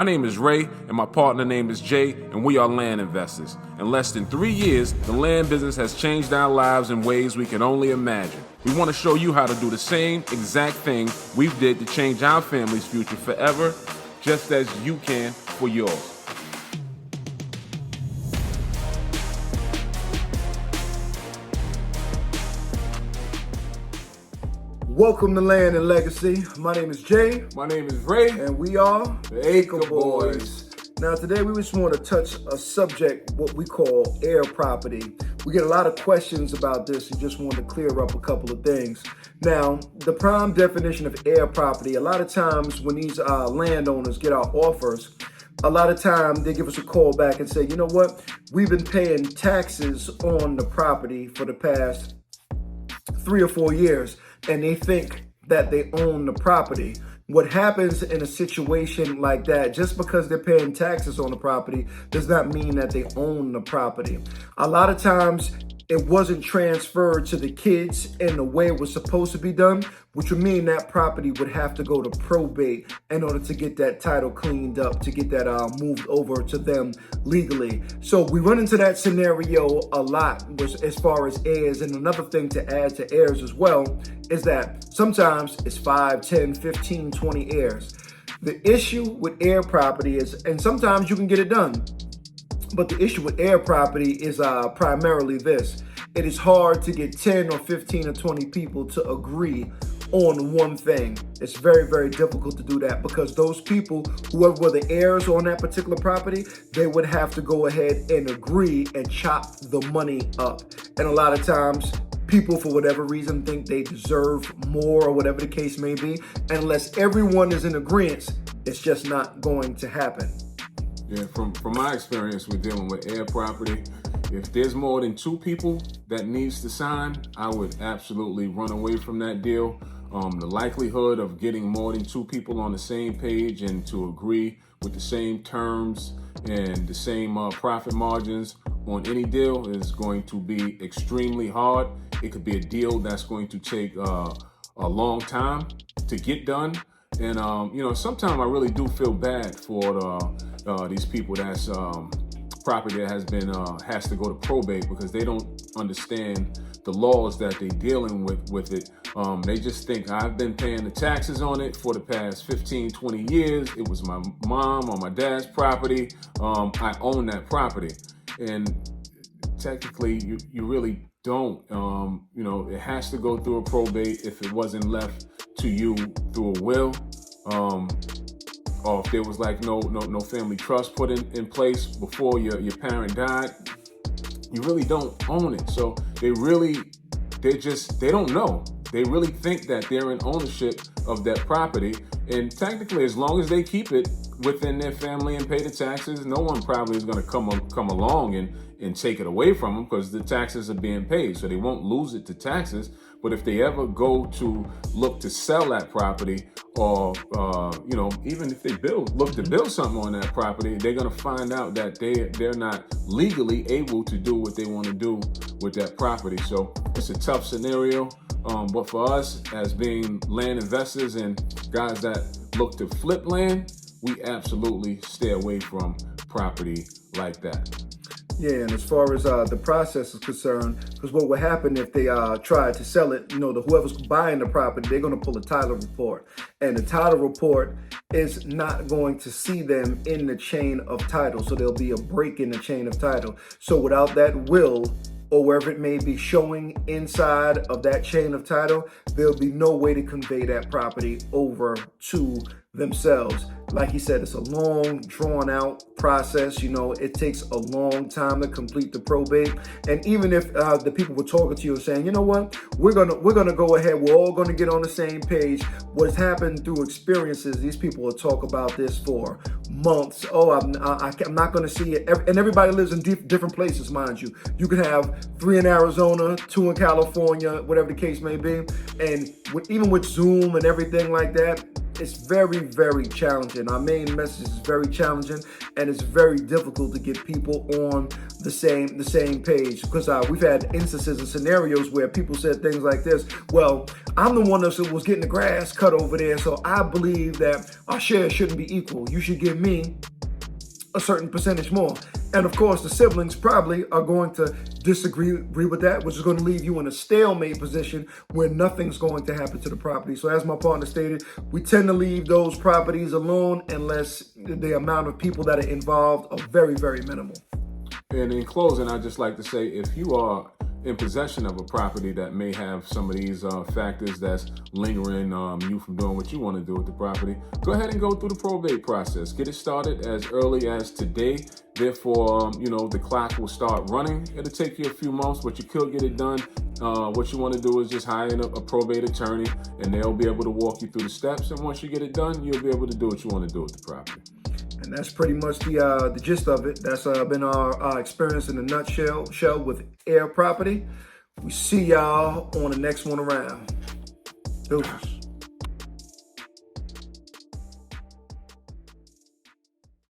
My name is Ray, and my partner name is Jay, and we are land investors. In less than 3 years, the land business has changed our lives in ways we can only imagine. We want to show you how to do the same exact thing we did to change our family's future forever, just as you can for yours. Welcome to Land and Legacy. My name is Jay. My name is Ray. And we are the Acre Boys. Now today we just want to touch a subject, what we call heir property. We get a lot of questions about this and just want to clear up a couple of things. Now, the prime definition of heir property, a lot of times when these landowners get our offers, a lot of time they give us a call back and say, you know what, we've been paying taxes on the property for the past 3 or 4 years, and they think that they own the property. What happens in a situation like that, just because they're paying taxes on the property, does not mean that they own the property. A lot of times, it wasn't transferred to the kids in the way it was supposed to be done, which would mean that property would have to go to probate in order to get that title cleaned up, to get that moved over to them legally. So we run into that scenario a lot as far as heirs. And another thing to add to heirs as well is that sometimes it's 5, 10, 15, 20 heirs. The issue with heir property is, and sometimes you can get it done, but the issue with heir property is primarily this. It is hard to get 10 or 15 or 20 people to agree on one thing. It's very, very difficult to do that because those people, whoever were the heirs on that particular property, they would have to go ahead and agree and chop the money up. And a lot of times, people, for whatever reason, think they deserve more or whatever the case may be. Unless everyone is in agreement, it's just not going to happen. Yeah, from my experience with dealing with heir property, if there's more than 2 people that needs to sign, I would absolutely run away from that deal. The likelihood of getting more than 2 people on the same page and to agree with the same terms and the same profit margins on any deal is going to be extremely hard. It could be a deal that's going to take a long time to get done. And, sometimes I really do feel bad for these people that's property that has to go to probate because they don't understand the laws that they're dealing with it. They just think I've been paying the taxes on it for the past 15, 20 years. It was my mom or my dad's property. I own that property. And technically, you really don't. It has to go through a probate if it wasn't left to you through a will. Or if there was like no family trust put in place before your parent died, you really don't own it. So they don't know. They really think that they're in ownership of that property. And technically, as long as they keep it within their family and pay the taxes, no one probably is going to come along and take it away from them because the taxes are being paid. So they won't lose it to taxes. But if they ever go to look to sell that property or, even if they look to build something on that property, they're going to find out that they're not legally able to do what they want to do with that property. So it's a tough scenario. But for us as being land investors and guys that look to flip land, we absolutely stay away from property like that. Yeah, and as far as the process is concerned, because what would happen if they try to sell it, whoever's buying the property, they're going to pull a title report. And the title report is not going to see them in the chain of title. So there'll be a break in the chain of title. So without that will, or wherever it may be showing inside of that chain of title, there'll be no way to convey that property over to themselves. Like he said, it's a long, drawn out process. It takes a long time to complete the probate. And even if the people were talking to you and saying, you know what, we're gonna go ahead, we're all gonna get on the same page. What's happened through experiences, these people will talk about this for months. Oh, I'm not gonna see it. And everybody lives in different places, mind you. You can have 3 in Arizona, 2 in California, whatever the case may be. And even with Zoom and everything like that, it's very, very challenging. Our main message is very challenging, and it's very difficult to get people on the same page, because we've had instances and scenarios where people said things like this: well, I'm the one that was getting the grass cut over there, so I believe that our share shouldn't be equal. You should give me a certain percentage more. And of course, the siblings probably are going to disagree with that, which is going to leave you in a stalemate position where nothing's going to happen to the property. So as my partner stated, we tend to leave those properties alone unless the amount of people that are involved are very, very minimal. And in closing, I'd just like to say, if you are in possession of a property that may have some of these factors that's lingering you from doing what you want to do with the property, go ahead and go through the probate process. Get it started as early as today. Therefore, the clock will start running. It'll take you a few months, but you could get it done. What you want to do is just hire a probate attorney, and they'll be able to walk you through the steps. And once you get it done, you'll be able to do what you want to do with the property. And that's pretty much the gist of it. That's been our experience in a nutshell with Heir Property. We see y'all on the next one around. Deuces.